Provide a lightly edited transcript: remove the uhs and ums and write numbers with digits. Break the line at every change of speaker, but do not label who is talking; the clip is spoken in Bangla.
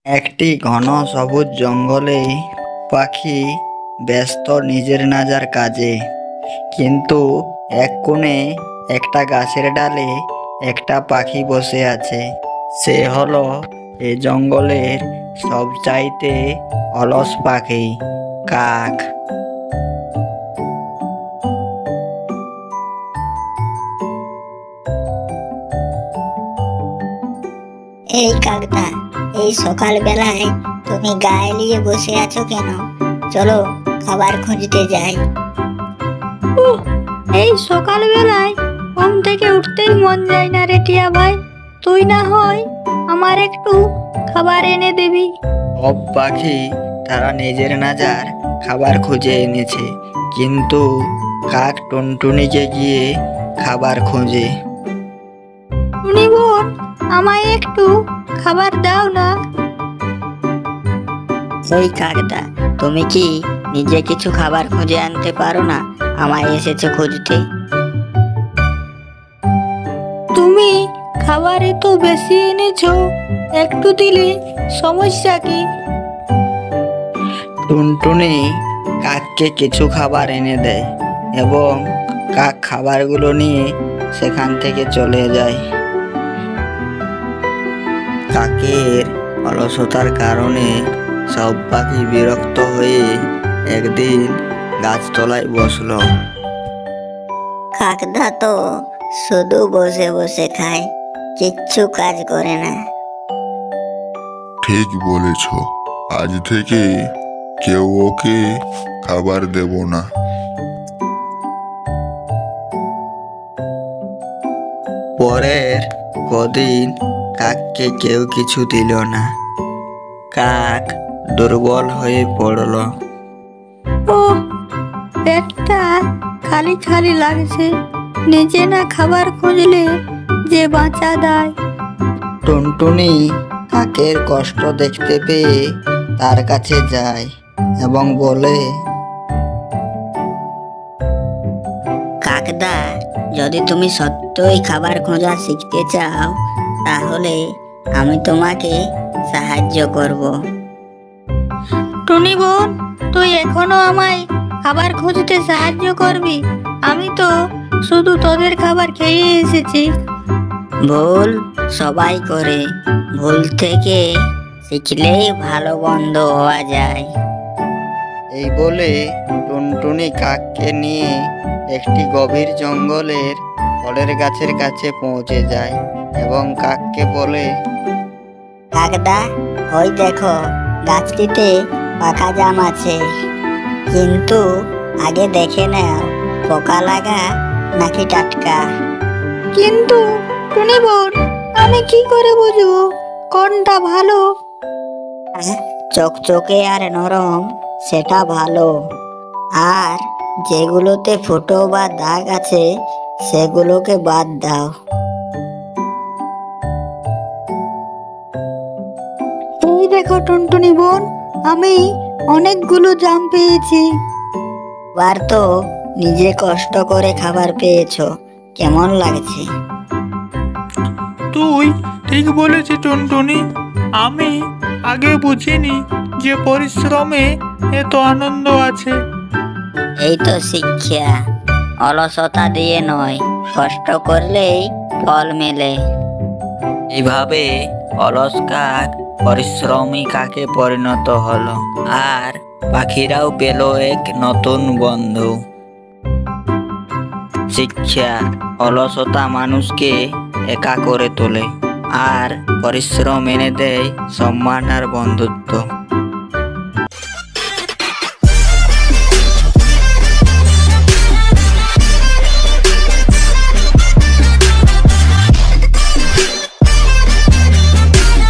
একটি ঘন সবুজ জঙ্গলে পাখি ব্যস্ত নিজের নাজার কাজে। কিন্তু এক কোণে একটা গাছের ডালে একটা পাখি বসে আছে। সে হলো এ জঙ্গলের সবচাইতে অলস পাখি, কাক।
এই কাকদা, এই সকাল বেলায় তুমি গায়ে নিয়ে বসে আছো কেন? চলো খাবার খুঁজতে যাই।
এই সকাল বেলায় ঘুম থেকে উঠতেই মন যায় না রে টিয়া ভাই। তুই না হয় আমার একটু খাবার এনে দিবি।
সব পাখি তারা নিজের নাজার খাবার খুঁজে এনেছে, কিন্তু কাক টুনটুনিকে গিয়ে খাবার খোঁজে।
টুনি বোন, আমায় একটু খাবার দাও না।
ওই কাকদা, তুমি কি নিজে কিছু খাবার খুঁজে আনতে পারো না? আমায় এসেছো খুঁজতে।
তুমি খাবার এত বেশি এনেছো, একটু দিলে সমস্যা কি?
টুনটুনি কাককে কিছু খাবার এনে দেয় এবং কাক খাবারগুলো নিয়ে সেখান থেকে চলে যায়। কাকের অলসতার কারণে সব পাখি বিরক্ত হয়ে একদিন গাছতলায় বসলো।
কাকদা তো শুধু বসে বসে খায়, কিচ্ছু কাজ করে না।
ঠিক বলেছ, আজ থেকে কেউ ওকে খাবার দেব না।
পরের কদিন কাককে কেউ কিছু দিল না। কাক দুর্বল হয়ে পড়ল।
ও, পেটটা খালি খালি লাগছে। নিজে না খাবার খুঁজলে যে বাঁচা দেয়।
টুনটুনি কাকের কষ্ট দেখতে পেয়ে তার কাছে যায় এবং বলে,
কাকদা, যদি তুমি সত্যই খাবার খোঁজা শিখতে চাও, তাহলে আমি তোমাকে সাহায্য করব।
টুনি বোন, তুই এখনো আমায় খাবার খুঁজতে সাহায্য করবি? আমি তো শুধু তোদের খাবার খেয়ে এসেছি।
ভুল সবাই করে, ভুল থেকে শিখলেই ভালো বন্ধু হওয়া যায়।
এই বলে টুনটুনি কাককে নিয়ে একটি গভীর জঙ্গলের ফলের গাছের কাছে পৌঁছে যায় এবং কাককে বলে,
কাকদা, ওই দেখো গাছটিতে পাকা জাম আছে, কিন্তু আগে দেখে নাও পোকা লাগা নাকি টাটকা।
কিন্তু টুনি বোন, আমি কি করে বুঝবো কোনটা ভালো?
চকচকে আর নরম সেটা ভালো, আর যেগুলোতে ফুটো বা দাগ আছে সেগুলোকে বাদ দাও।
এই দেখো টুনটুনি বোন, আমি অনেকগুলো জাম পেয়েছি।
এবার তো নিজে কষ্ট করে খাবার পেয়েছো, কেমন লাগছে?
তুই ঠিক বলেছিস টুনটুনি। আমি আগে বুঝিনি যে পরিশ্রমে এত আনন্দ আছে।
এই তো শিক্ষা, অলসতা দিয়ে নয়, কষ্ট করলেই ফল মেলে।
এইভাবে অলস কাক পরিশ্রমী কাকে পরিণত হলো, আর পাখিরাও পেল এক নতুন বন্ধু। শিক্ষা, অলসতা মানুষকে একা করে তোলে, আর পরিশ্রম এনে দেয় সম্মান আর বন্ধুত্ব।